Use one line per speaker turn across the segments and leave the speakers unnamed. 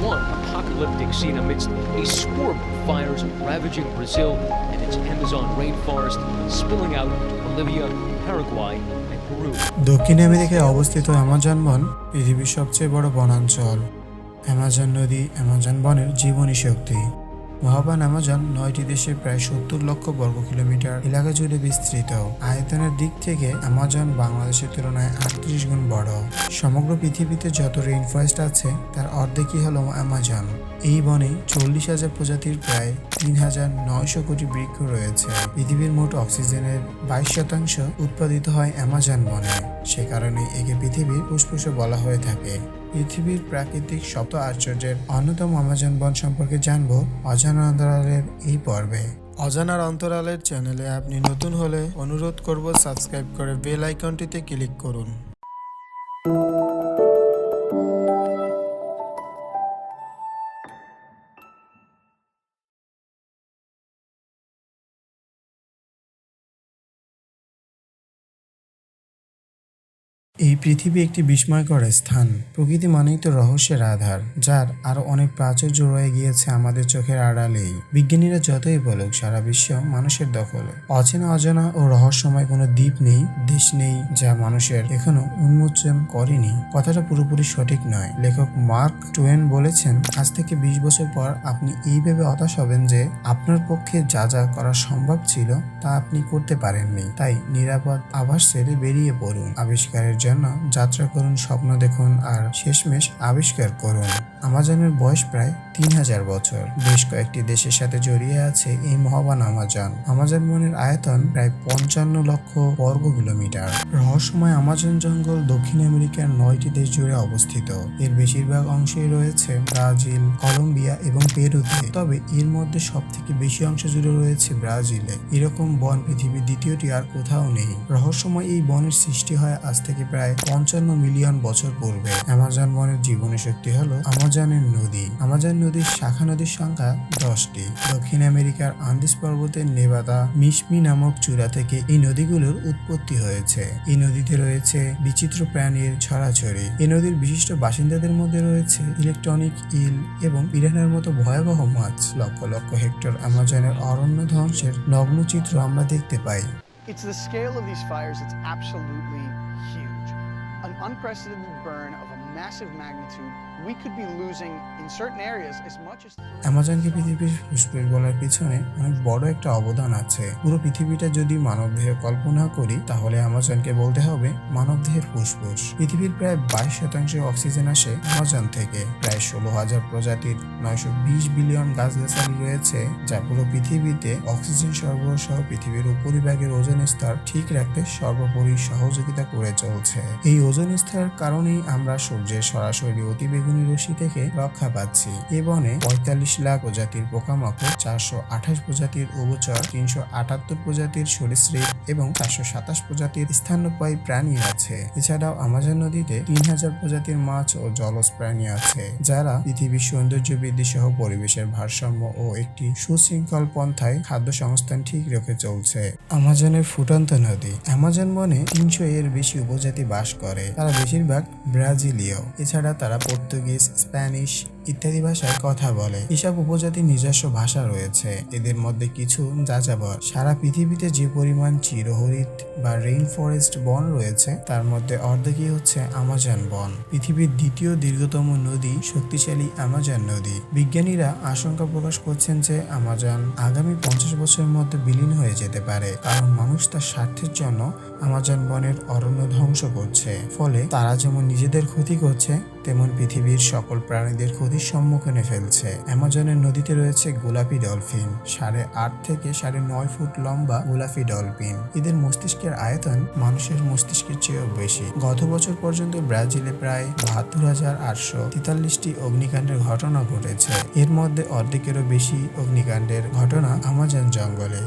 one apocalyptic scene amidst a swarm of fires ravaging Brazil and its Amazon rainforest, spilling out into Bolivia, Paraguay, and Peru.
দক্ষিণ আমেরিকায় অবস্থিত Amazon বন পৃথিবীর সবচেয়ে বড় বনাঞ্চল। অ্যামাজন নদী অ্যামাজন বনের জীবনী শক্তি। মহাবান অ্যামাজন 9টি দেশে প্রায় 70 লক্ষ বর্গ কিলোমিটার এলাকা জুড়ে বিস্তৃত। আয়তনের দিক থেকে অ্যামাজন বাংলাদেশের তুলনায় 38 গুণ বড়। সমগ্র পৃথিবীতে যত রেইনফরেস্ট আছে তার অর্ধেকই হলো অ্যামাজন। এই বনে 40,000 প্রজাতির প্রায় 3,900 কোটি বৃক্ষ রয়েছে। পৃথিবীর মোট অক্সিজেনের 22% উৎপাদিত হয় অ্যামাজন বনে। সে কারণে একে পৃথিবীর ফুসফুসও বলা হয়ে থাকে। পৃথিবীর প্রাকৃতিক সপ্ত আশ্চর্যের অন্যতম অ্যামাজন বন সম্পর্কে জানব অজানা অন্তরালের এই পর্বে। অজানার অন্তরালের চ্যানেলে আপনি নতুন হলে অনুরোধ করব সাবস্ক্রাইব করে বেল আইকনটিতে ক্লিক করুন। এই পৃথিবী একটি বিস্ময়কর স্থান। প্রকৃতি মানেই তো রহস্যের আধার, যার আরো অনেক প্রাচুর্য রয়ে গিয়েছে আমাদের চোখের আড়ালেই। বিজ্ঞানীরা যতই বলুক, সারা বিশ্ব মানুষের দখলে। অচেনা অজানা ও রহস্যময় কোনো দ্বীপ নেই, দেশ নেই যা মানুষের এখনো উন্মোচন করেনি। কথাটা পুরোপুরি সঠিক নয়। লেখক মার্ক টোয়েন বলেছেন, আজ থেকে 20 বছর পর আপনি এই ভেবে হতাশ হবেন যে আপনার পক্ষে যা যা করা সম্ভব ছিল তা আপনি করতে পারেননি। তাই নিরাপদ আভাস ছেড়ে বেরিয়ে পড়ুন, আবিষ্কারের জন্য যাত্রা করুন, স্বপ্ন দেখুন আর শেষমেশ আবিষ্কার করুন। আমাজনের বয়স প্রায় 3000 বছর। বেশ কয়েকটি দেশের সাথে জড়িয়ে আছে এই মহাবান আমাজন। আমাজন বনের আয়তন প্রায় 55 লক্ষ বর্গ কিলোমিটার। রহস্যময় আমাজন জঙ্গল দক্ষিণ আমেরিকার 9টি দেশ জুড়ে অবস্থিত। এর বেশিরভাগ অংশই রয়েছে ব্রাজিল, কলম্বিয়া এবং পেরুতে। তবে এর মধ্যে সবথেকে বেশি অংশ জুড়ে রয়েছে ব্রাজিলে। এরকম বন পৃথিবীর দ্বিতীয়টি আর কোথাও নেই। রহস্যময় এই বনের সৃষ্টি হয় আজ থেকে প্রায় 55 মিলিয়ন বছর পূর্বে। অ্যামাজন বনের জীবনী শক্তি হলো আমাজনের নদী। আমাজন নদীর শাখা নদীর সংখ্যা 10টি। দক্ষিণ আমেরিকার আন্দিজ পর্বতের নেভাদা মিসমি নামক চূড়া থেকে এই নদীগুলোর উৎপত্তি হয়েছে। এই নদীতে রয়েছে বিচিত্র প্রাণীর ছড়াছড়ি। এই নদীর বিশিষ্ট বাসিন্দাদের মধ্যে রয়েছে ইলেকট্রনিক ইল এবং পিরানার মতো ভয়াবহ মাছ। লক্ষ লক্ষ হেক্টর আমাজনের অরণ্য ধ্বংসের নগ্ন চিত্র আমরা দেখতে পাই।
It's the scale of these fires that's absolutely huge. An unprecedented burn of a massive magnitude. We could be losing in certain areas as much as
অ্যামাজনকে পৃথিবীর ফুসফুস বলার পিছনে অনেক বড় একটা অবদান আছে। পুরো পৃথিবীটা যদি মানবদেহে কল্পনা করি তাহলে অ্যামাজনকে বলতে হবে মানবদেহের ফুসফুস। পৃথিবীর প্রায় 22% অক্সিজেন আসে অ্যামাজন থেকে। প্রায় 16,000 প্রজাতির 920 বিলিয়ন গাছগাছালি রয়েছে, যা পুরো পৃথিবীতে অক্সিজেন সরবরাহ সহ পৃথিবীর উপরিভাগের ওজোন স্তর ঠিক রাখতে সর্বোপরি সহযোগিতা করে চলছে। এই ওজোন স্তরের কারণেই আমরা সূর্যের সরাসরি অতিবেগুনি রশ্মি থেকে রক্ষা পাচ্ছি। এ বনে 45 লাখ প্রজাতির পোকামাকড়, 428 প্রজাতির উভচর, 378 প্রজাতির সরীসৃপ এবং 427 প্রজাতির স্তন্যপায়ী প্রাণী আছে। এছাড়াও আমাজন নদীতে 3000 প্রজাতির মাছ ও জলজ প্রাণী আছে, যারা পৃথিবীর সৌন্দর্য বৃদ্ধি সহ পরিবেশের ভারসাম্য ও একটি সুশৃঙ্খল পন্থায় খাদ্য সংস্থান ঠিক রেখে চলছে। আমাজনের ফুটন্ত নদী। আমাজন বনে 300 এর বেশি উপজাতি বাস করে। তারা বেশিরভাগ ব্রাজিলীয়। এছাড়া তারা পর্তুগিজ, স্প্যানিশ ইত্যাদি ভাষায় কথা বলে। এসব উপজাতির নিজস্ব ভাষা রয়েছে। এদের মধ্যে কিছু যাযাবর। সারা পৃথিবীতে যে পরিমাণ চিরহরিত বা রেইনফরেস্ট বন রয়েছে তার মধ্যে অর্ধেকই হচ্ছে আমাজন বন। পৃথিবীর দ্বিতীয় দীর্ঘতম নদী শক্তিশালী আমাজন নদী। বিজ্ঞানীরা আশঙ্কা প্রকাশ করছেন যে আমাজন আগামী 50 বছরের মধ্যে বিলীন হয়ে যেতে পারে, কারণ মানুষ তার স্বার্থের জন্য আমাজন বনের অরণ্য ধ্বংস করছে। ফলে তারা যেমন নিজেদের ক্ষতি করছে, তেমন পৃথিবীর সকল প্রাণীদের ক্ষতির সম্মুখীনে ফেলছে। অ্যামাজনের নদীতে রয়েছে গোলাপি ডলফিন। 8.5 থেকে 9.5 ফুট লম্বা গোলাপি ডলফিন। এদের মস্তিষ্কের আয়তন মানুষের মস্তিষ্কের চেয়েও বেশি। গত বছর পর্যন্ত ব্রাজিলে প্রায় 72,843টি অগ্নিকাণ্ডের ঘটনা ঘটেছে। এর মধ্যে অর্ধেকেরও বেশি অগ্নিকাণ্ডের ঘটনা আমাজন জঙ্গলে।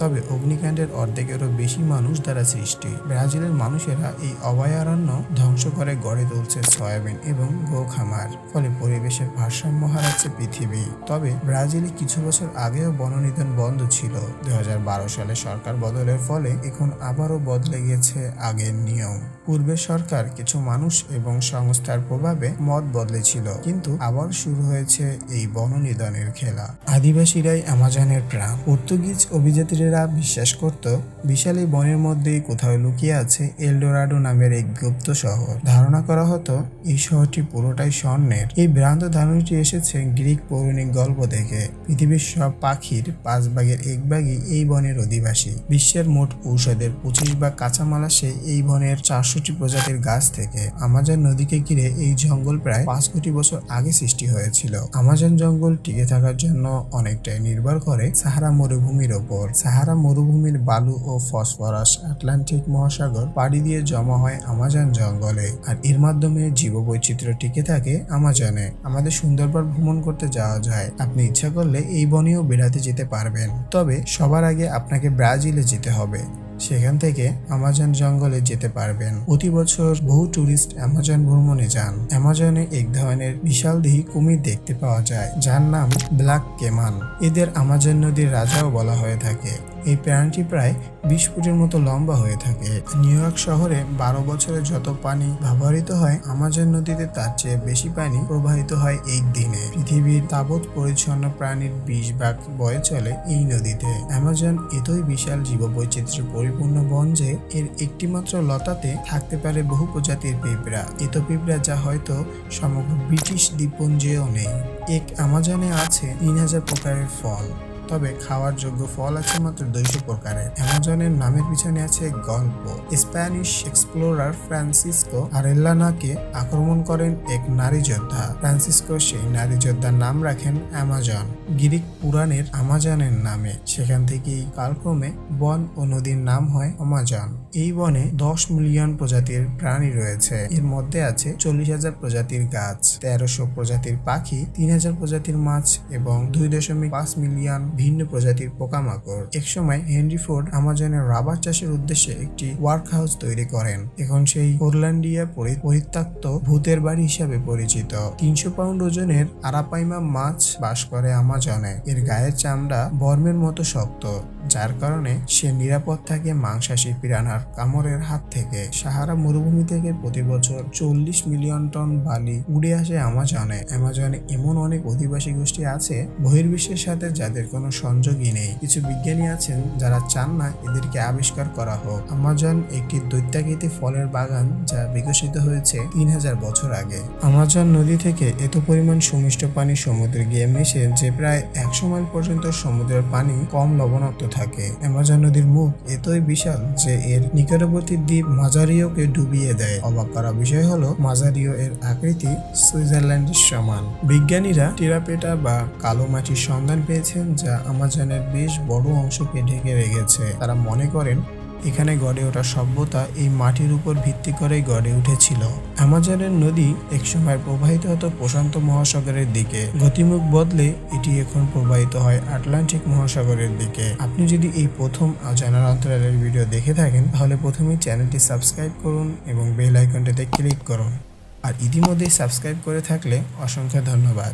তবে অগ্নিকাণ্ডের অর্ধেকেরও বেশি মানুষ দ্বারা সৃষ্টি। ব্রাজিলের মানুষেরা এই অভয়ারণ্য ধ্বংস করে গড়ে তুলছে সয়াবিন এবং গো খামার। ফলে পরিবেশের ভারসাম্য হারাচ্ছে পৃথিবী। তবে ব্রাজিলে কিছু বছর আগেও বননিধন বন্ধ ছিল। 2012 সালে সরকার বদলের ফলে এখন আবারও বদলে গেছে আগের নিয়ম। পূর্বে সরকার কিছু মানুষ এবং সংস্থার প্রভাবে মত বদলেছিল, কিন্তু আবার শুরু হয়েছে এই বননিধনের খেলা। আদিবাসীরাই আমাজনের প্রাণ। পর্তুগিজ অভিযাত্রীরা বিশ্বাস করত বিশাল এই বনের মধ্যেই কোথাও লুকিয়ে আছে এলডোরাডো নামের এক গুপ্ত শহর। ধারণা করা হতো এই শহরটি পুরোটাই স্বর্ণের। এই ভ্রান্ত ধারণাটি এসেছে গ্রিক পৌরাণিক গল্প থেকে। পৃথিবীর সব পাখির 5 ভাগের 1 ভাগই এই বনের অধিবাসী। বিশ্বের মোট ঔষধের 25 ভাগ কাঁচামাল আসে এই বনের 400টি প্রজাতির গাছ থেকে। আমাজন নদীকে ঘিরে এই জঙ্গল প্রায় 5 কোটি বছর আগে সৃষ্টি হয়েছিল। আমাজন জঙ্গল টিকে থাকার জন্য অনেকটাই নির্ভর করে সাহারা মরুভূমির ওপর। সাহারা মরুভূমির বালু ও ফসফরাস আটলান্টিক মহাসাগর পাড়ি দিয়ে জমা হয় আমাজন জঙ্গলে, আর এর মাধ্যমে জীববৈচিত্র্য টিকে থাকে আমাজনে। আমাদের সুন্দরবন ভ্রমণ করতে যাওয়া যায়। আপনি ইচ্ছা করলে এই বনেও বেড়াতে যেতে পারবেন, তবে সবার আগে আপনাকে ব্রাজিলে যেতে হবে। সেখান থেকে আমাজন জঙ্গলে যেতে পারবেন। প্রতি বছর বহু টুরিস্ট আমাজন ভ্রমণে যান। আমাজনে এক ধরনের বিশালদেহী কুমির দেখতে পাওয়া যায়, যার নাম ব্ল্যাক কেমান। এদের আমাজন নদীর রাজাও বলা হয়ে থাকে। এই প্রাণীটি প্রায় 20 ফুটের মতো লম্বা হয়ে থাকে। নিউ ইয়র্ক শহরে 12 বছরে যত পানি ব্যবহৃত হয়, আমাজন নদীতে তার চেয়ে বেশি পানি প্রবাহিত হয় এক দিনে। পৃথিবীর তাবৎ পরিচ্ছন্ন প্রাণীর 20 ভাগ বয়ে চলে এই নদীতে। আমাজন এতই বিশাল জীববৈচিত্র্যে পরিপূর্ণ বন যে এর একটিমাত্র লতাতে থাকতে পারে বহু প্রজাতির পিঁপড়া। এত পিঁপড়া যা হয়তো সমগ্র ব্রিটিশ দ্বীপপুঞ্জেও নেই। এক আমাজনে আছে 3000 প্রকারের ফল, তবে খাওয়ার যোগ্য ফল আছে মাত্র 200 প্রকারের। অ্যামাজনের নামের পিছনে আছে গল্প। স্প্যানিশ এক্সপ্লোরার ফ্রান্সিসকো আরেল্লানাকে আক্রমণ করেন এক নারী যোদ্ধা। ফ্রান্সিসকো সেই নারী যোদ্ধার নাম রাখেন অ্যামাজন, গ্রিক পুরাণের আমাজনের নামে। সেখান থেকেই কালক্রমে বন ও নদীর নাম হয় আমাজন। এই বনে 10 মিলিয়ন প্রজাতির প্রাণী রয়েছে। এর মধ্যে আছে 40,000 প্রজাতির গাছ, 1300 প্রজাতির পাখি, 3000 প্রজাতির মাছ এবং 2.5 মিলিয়ন ভিন্ন প্রজাতির পোকামাকড়। একসময় হেনরি ফোর্ড আমাজনের রাবার চাষের উদ্দেশ্যে একটি ওয়ার্ক হাউস তৈরি করেন। এখন সেই পোরল্যান্ডিয়া পরিত্যক্ত ভূতের বাড়ি হিসাবে পরিচিত। 300 পাউন্ড ওজনের আরাপাইমা মাছ বাস করে আমাজনে। এর গায়ের চামড়া বর্মের মতো শক্ত, যার কারণে সে নিরাপদ থাকে মাংসাশী পিরানার কামড়ের হাত থেকে। সাহারা মরুভূমি থেকে প্রতি বছর 40 মিলিয়ন টন বালি উড়ে আসে আমাজনে। আমাজনে এমন অনেক অধিবাসী গোষ্ঠী আছে বহির্বিশ্বের সাথে যাদের কোনো সংযোগই নেই। কিছু বিজ্ঞানী আছেন যারা চান না এদেরকে আবিষ্কার করা হোক। আমাজন একটি দৈত্যাকৃতি ফলের বাগান যা বিকশিত হয়েছে 3000 বছর আগে। আমাজন নদী থেকে এত পরিমাণ সুমিষ্ট পানি সমুদ্রে গিয়ে মিশে যে প্রায় 100 মাইল পর্যন্ত সমুদ্রের পানি কম লবণাক্ত থাকে। আমাজন নদীর মুখ এতই বিশাল যে এর নিকটবর্তী দ্বীপ মাজারিওকে ডুবিয়ে দেয়। অবাক করা বিষয় হলো মাজারিও এর আকৃতি সুইজারল্যান্ডের সমান। বিজ্ঞানীরা টেরাপেটা বা কালো মাটির সন্ধান পেয়েছেন যা আমাজনের বেশ বড় অংশকে ঢেকে রেখেছে। তারা মনে করেন এখানে গড়ে ওঠা সভ্যতা এই মাটির উপর ভিত্তি করেই গড়ে উঠেছিল। আমাজনের নদী একসময় প্রবাহিত হতো প্রশান্ত মহাসাগরের দিকে। গতিমুখ বদলে এটি এখন প্রবাহিত হয় আটলান্টিক মহাসাগরের দিকে। আপনি যদি এই প্রথম অজানার অন্তরালের ভিডিও দেখে থাকেন তাহলে প্রথমেই চ্যানেলটি সাবস্ক্রাইব করুন এবং বেল আইকনটিতে ক্লিক করুন। আর ইতিমধ্যেই সাবস্ক্রাইব করে থাকলে অসংখ্য ধন্যবাদ।